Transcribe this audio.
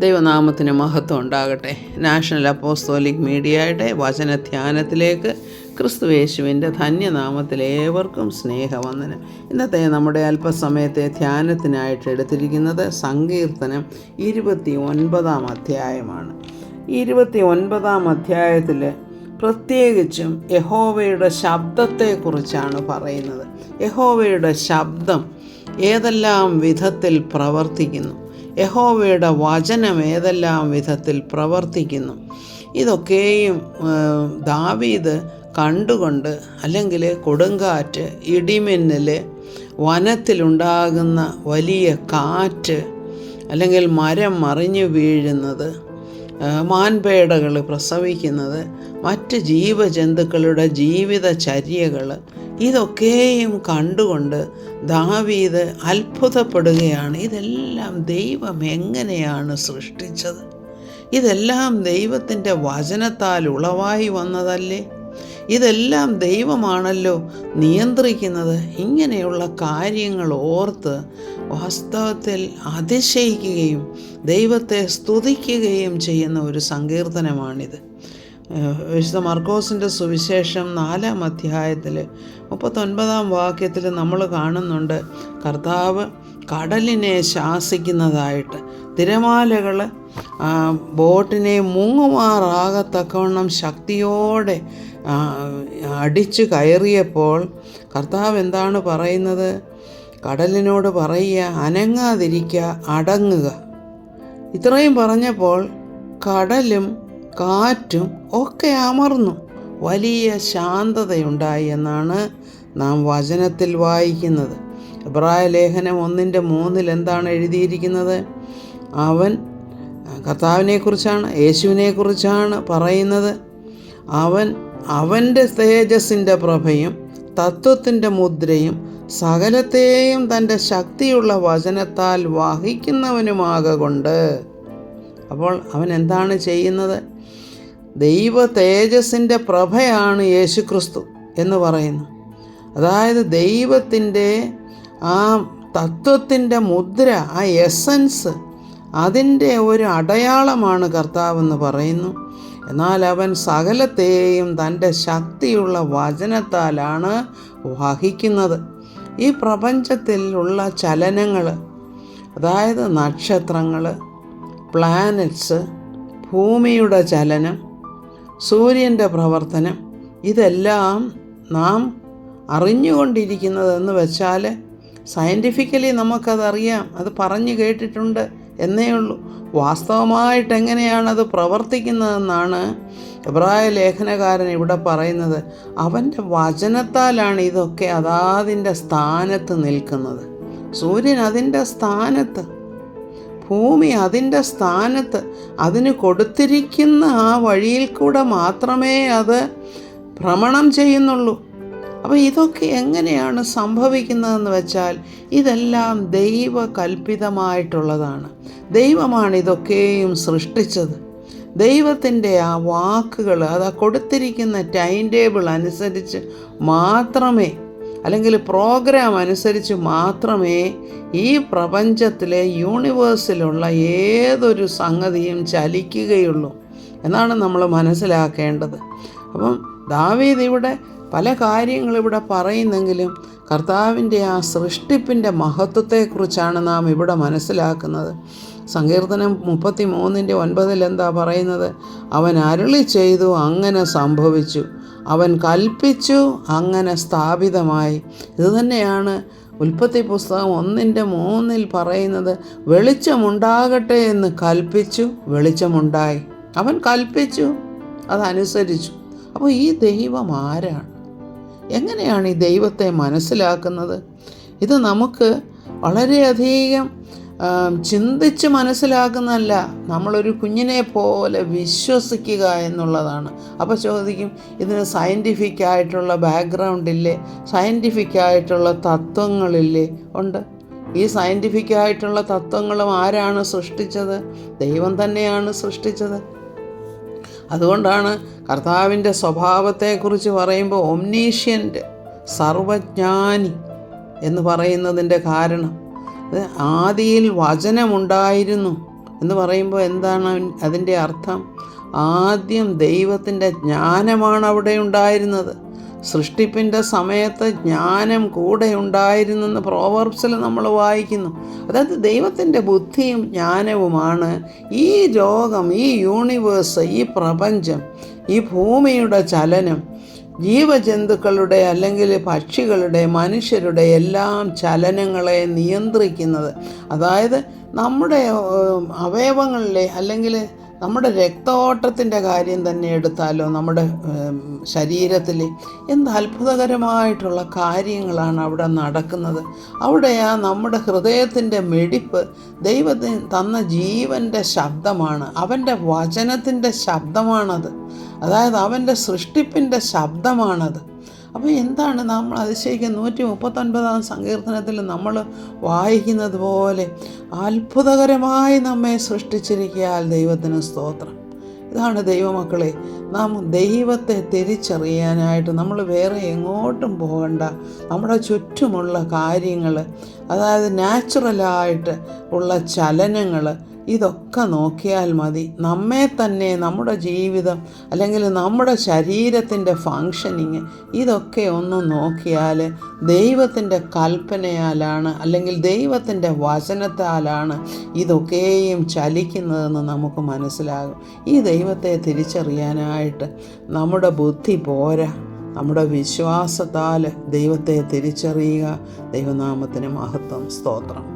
ദൈവനാമത്തിന് മഹത്വം ഉണ്ടാകട്ടെ. നാഷണൽ അപ്പോസ്തോലിക് മീഡിയയുടെ വചനധ്യാനത്തിലേക്ക് ക്രിസ്തുയേശുവിൻ്റെ ധന്യനാമത്തിൽ ഏവർക്കും സ്നേഹവന്ദനം. ഇന്നത്തെ നമ്മുടെ അല്പസമയത്തെ ധ്യാനത്തിനായിട്ട് എടുത്തിരിക്കുന്നത് സങ്കീർത്തനം 29 അധ്യായമാണ്. 29 അധ്യായത്തിൽ പ്രത്യേകിച്ചും യഹോവയുടെ ശബ്ദത്തെക്കുറിച്ചാണ് പറയുന്നത്. യഹോവയുടെ ശബ്ദം ഏതെല്ലാം വിധത്തിൽ പ്രവർത്തിക്കുന്നു, യഹോവയുടെ വചനം ഏതെല്ലാം വിധത്തിൽ പ്രവർത്തിക്കുന്നു, ഇതൊക്കെയും ദാവീദ് കണ്ടുകൊണ്ട്, അല്ലെങ്കിൽ കൊടുങ്കാറ്റ്, ഇടിമിന്നൽ, വനത്തിലുണ്ടാകുന്ന വലിയ കാറ്റ്, അല്ലെങ്കിൽ മരം മറിഞ്ഞു വീഴുന്നത്, മാൻപേടകൾ പ്രസവിക്കുന്നത്, മറ്റ് ജീവജന്തുക്കളുടെ ജീവിതചര്യകൾ, ഇതൊക്കെയും കണ്ടുകൊണ്ട് ദാവീദ് അത്ഭുതപ്പെടുകയാണ്. ഇതെല്ലാം ദൈവം എങ്ങനെയാണ് സൃഷ്ടിച്ചത്? ഇതെല്ലാം ദൈവത്തിൻ്റെ വചനത്താൽ ഉളവായി വന്നതല്ലേ? ഇതെല്ലാം ദൈവമാണല്ലോ നിയന്ത്രിക്കുന്നത്. ഇങ്ങനെയുള്ള കാര്യങ്ങൾ ഓർത്ത് വാസ്തവത്തിൽ അതിശയിക്കുകയും ദൈവത്തെ സ്തുതിക്കുകയും ചെയ്യുന്ന ഒരു സങ്കീർത്തനമാണിത്. വിശുദ്ധ മർക്കോസിൻ്റെ സുവിശേഷം 4 അധ്യായത്തിൽ 39 വാക്യത്തിൽ നമ്മൾ കാണുന്നുണ്ട്, കർത്താവ് കടലിനെ ശാസിക്കുന്നതായിട്ട്, തിരമാലകൾ ബോട്ടിനെ മുങ്ങുമാറാകത്തക്കവണ്ണം ശക്തിയോടെ അടിച്ചു കയറിയപ്പോൾ കർത്താവ് എന്താണ് പറയുന്നത്? കടലിനോട് പറയുക, അനങ്ങാതിരിക്കുക, അടങ്ങുക. ഇത്രയും പറഞ്ഞപ്പോൾ കടലും കാറ്റും ഒക്കെ അമർന്നു, വലിയ ശാന്തതയുണ്ടായി എന്നാണ് നാം വചനത്തിൽ വായിക്കുന്നത്. എബ്രായ ലേഖനം 1:3 എന്താണ് എഴുതിയിരിക്കുന്നത്? അവൻ കർത്താവിനെക്കുറിച്ചാണ്, യേശുവിനെക്കുറിച്ചാണ് പറയുന്നത്. അവൻ്റെ തേജസ്സിൻ്റെ പ്രഭയും തത്വത്തിൻ്റെ മുദ്രയും സകലത്തെയും തൻ്റെ ശക്തിയുള്ള വചനത്താൽ വഹിക്കുന്നവനുമാകൊണ്ട്. അപ്പോൾ അവൻ എന്താണ് ചെയ്യുന്നത്? ദൈവ തേജസ്സിൻ്റെ പ്രഭയാണ് യേശുക്രിസ്തു എന്ന് പറയുന്നു. അതായത് ദൈവത്തിൻ്റെ ആ തത്വത്തിൻ്റെ മുദ്ര, ആ എസൻസ്, അതിൻ്റെ ഒരു അടയാളമാണ് കർത്താവെന്ന് പറയുന്നു. എന്നാൽ അവൻ സകലത്തെയും തൻ്റെ ശക്തിയുള്ള വചനത്താലാണ് വഹിക്കുന്നത്. ഈ പ്രപഞ്ചത്തിൽ ഉള്ള ചലനങ്ങൾ, അതായത് നക്ഷത്രങ്ങൾ, പ്ലാനറ്റ്സ്, ഭൂമിയുടെ ചലനം, സൂര്യൻ്റെ പ്രവർത്തനം, ഇതെല്ലാം നാം അറിഞ്ഞുകൊണ്ടിരിക്കുന്നതെന്ന് വെച്ചാൽ സയൻറ്റിഫിക്കലി നമുക്കതറിയാം, അത് പറഞ്ഞു കേട്ടിട്ടുണ്ട് എന്നേ ഉള്ളൂ. വാസ്തവമായിട്ട് എങ്ങനെയാണത് പ്രവർത്തിക്കുന്നതെന്നാണ് എബ്രായ ലേഖനകാരൻ ഇവിടെ പറയുന്നത്. അവൻ്റെ വചനത്താലാണ് ഇതൊക്കെ അതാതിൻ്റെ സ്ഥാനത്ത് നിൽക്കുന്നത്. സൂര്യൻ അതിൻ്റെ സ്ഥാനത്ത്, ഭൂമി അതിൻ്റെ സ്ഥാനത്ത്, അതിന് കൊടുത്തിരിക്കുന്ന ആ വഴിയിൽ കൂടെ മാത്രമേ അത് ഭ്രമണം ചെയ്യുന്നുള്ളൂ. അപ്പോൾ ഇതൊക്കെ എങ്ങനെയാണ് സംഭവിക്കുന്നതെന്ന് വെച്ചാൽ ഇതെല്ലാം ദൈവകൽപ്പിതമായിട്ടുള്ളതാണ്. ദൈവമാണ് ഇതൊക്കെയും സൃഷ്ടിച്ചത്. ദൈവത്തിൻ്റെ ആ വാക്കുകൾ, അത് കൊടുത്തിരിക്കുന്ന ടൈം ടേബിൾ അനുസരിച്ച് മാത്രമേ, അല്ലെങ്കിൽ പ്രോഗ്രാം അനുസരിച്ച് മാത്രമേ ഈ പ്രപഞ്ചത്തിലെ യൂണിവേഴ്സിലുള്ള ഏതൊരു സംഗതിയും ചലിക്കുകയുള്ളൂ എന്നാണ് നമ്മൾ മനസ്സിലാക്കേണ്ടത്. അപ്പം ദാവീദ് ഇവിടെ പല കാര്യങ്ങളിവിടെ പറയുന്നെങ്കിലും കർത്താവിൻ്റെ ആ സൃഷ്ടിപ്പിൻ്റെ മഹത്വത്തെക്കുറിച്ചാണ് നാം ഇവിടെ മനസ്സിലാക്കുന്നത്. സങ്കീർത്തനം 33:9 എന്താ പറയുന്നത്? അവൻ അരുളി ചെയ്തു, അങ്ങനെ സംഭവിച്ചു. അവൻ കൽപ്പിച്ചു, അങ്ങനെ സ്ഥാപിതമായി. ഇതുതന്നെയാണ് ഉൽപ്പത്തി പുസ്തകം 1:3 പറയുന്നത്. വെളിച്ചമുണ്ടാകട്ടെ എന്ന് കൽപ്പിച്ചു, വെളിച്ചമുണ്ടായി. അവൻ കൽപ്പിച്ചു, അതനുസരിച്ചു. അപ്പോൾ ഈ ദൈവം ആരാണ്? എങ്ങനെയാണ് ഈ ദൈവത്തെ മനസ്സിലാക്കുന്നത്? ഇത് നമുക്ക് വളരെയധികം ചിന്തിച്ച് മനസ്സിലാക്കുന്നതല്ല, നമ്മളൊരു കുഞ്ഞിനെ പോലെ വിശ്വസിക്കുക എന്നുള്ളതാണ്. അപ്പോൾ ചോദിക്കും, ഇതിന് സയൻറ്റിഫിക് ആയിട്ടുള്ള ബാക്ക്ഗ്രൗണ്ട് ഇല്ലേ? സയൻറ്റിഫിക് ആയിട്ടുള്ള തത്വങ്ങളില്ലേ? ഉണ്ട്. ഈ സയൻറ്റിഫിക് ആയിട്ടുള്ള തത്വങ്ങളും ആരാണ് സൃഷ്ടിച്ചത്? ദൈവം തന്നെയാണ് സൃഷ്ടിച്ചത്. അതുകൊണ്ടാണ് കർത്താവിൻ്റെ സ്വഭാവത്തെക്കുറിച്ച് പറയുമ്പോൾ ഒംനീഷ്യൻ്റ്, സർവജ്ഞാനി എന്ന് പറയുന്നതിൻ്റെ കാരണം ആദിയിൽ വചനമുണ്ടായിരുന്നു, എന്ന് പറയുമ്പോൾ എന്താണ് അതിൻ്റെ അർത്ഥം? ആദ്യം ദൈവത്തിൻ്റെ ജ്ഞാനമാണ് അവിടെ ഉണ്ടായിരുന്നത്. സൃഷ്ടിപ്പിൻ്റെ സമയത്ത് ജ്ഞാനം കൂടെ ഉണ്ടായിരുന്നെന്ന് പ്രോവർബ്സിൽ നമ്മൾ വായിക്കുന്നു. അതായത് ദൈവത്തിൻ്റെ ബുദ്ധിയും ജ്ഞാനവുമാണ് ഈ ലോകം, ഈ യൂണിവേഴ്സ്, ഈ പ്രപഞ്ചം, ഈ ഭൂമിയുടെ ചലനം, ജീവജന്തുക്കളുടെ അല്ലെങ്കിൽ പക്ഷികളുടെ, മനുഷ്യരുടെ എല്ലാം ചലനങ്ങളെ നിയന്ത്രിക്കുന്നത്. അതായത് നമ്മുടെ അവയവങ്ങളിലെ അല്ലെങ്കിൽ നമ്മുടെ രക്തഓട്ടത്തിൻ്റെ കാര്യം തന്നെ എടുത്താലോ, നമ്മുടെ ശരീരത്തിൽ എന്ത് അത്ഭുതകരമായിട്ടുള്ള കാര്യങ്ങളാണ് അവിടെ നടക്കുന്നത്. അവിടെ നമ്മുടെ ഹൃദയത്തിൻ്റെ മിടിപ്പ് ദൈവത്തിന് തന്ന ജീവൻ്റെ ശബ്ദമാണ്, അവൻ്റെ വചനത്തിൻ്റെ ശബ്ദമാണത്. അതായത് അവൻ്റെ സൃഷ്ടിപ്പിൻ്റെ ശബ്ദമാണത്. അപ്പോൾ എന്താണ് നമ്മൾ അതിശയിക്കുക? 139 സങ്കീർത്തനത്തിൽ നമ്മൾ വായിക്കുന്നത് പോലെ അത്ഭുതകരമായി നമ്മെ സൃഷ്ടിച്ചിരിക്കാൻ ദൈവത്തിന് സ്തോത്രം. ഇതാണ് ദൈവമക്കളെ, നാം ദൈവത്തെ തിരിച്ചറിയാനായിട്ട് നമ്മൾ വേറെ എങ്ങോട്ടും പോകണ്ട. നമ്മുടെ ചുറ്റുമുള്ള കാര്യങ്ങൾ, അതായത് നാച്ചുറലായിട്ട് ഉള്ള ചലനങ്ങൾ, ഇതൊക്കെ നോക്കിയാൽ മതി. നമ്മെ തന്നെ, നമ്മുടെ ജീവിതം അല്ലെങ്കിൽ നമ്മുടെ ശരീരത്തിൻ്റെ ഫങ്ഷനിങ്, ഇതൊക്കെ ഒന്ന് നോക്കിയാൽ ദൈവത്തിൻ്റെ കൽപ്പനയാലാണ് അല്ലെങ്കിൽ ദൈവത്തിൻ്റെ വചനത്താലാണ് ഇതൊക്കെയും ചലിക്കുന്നതെന്ന് നമുക്ക് മനസ്സിലാകും. ഈ ദൈവത്തെ തിരിച്ചറിയാനായിട്ട് നമ്മുടെ ബുദ്ധി പോരാ, നമ്മുടെ വിശ്വാസത്താൽ ദൈവത്തെ തിരിച്ചറിയുക. ദൈവനാമത്തിന് മഹത്വം. സ്തോത്രം.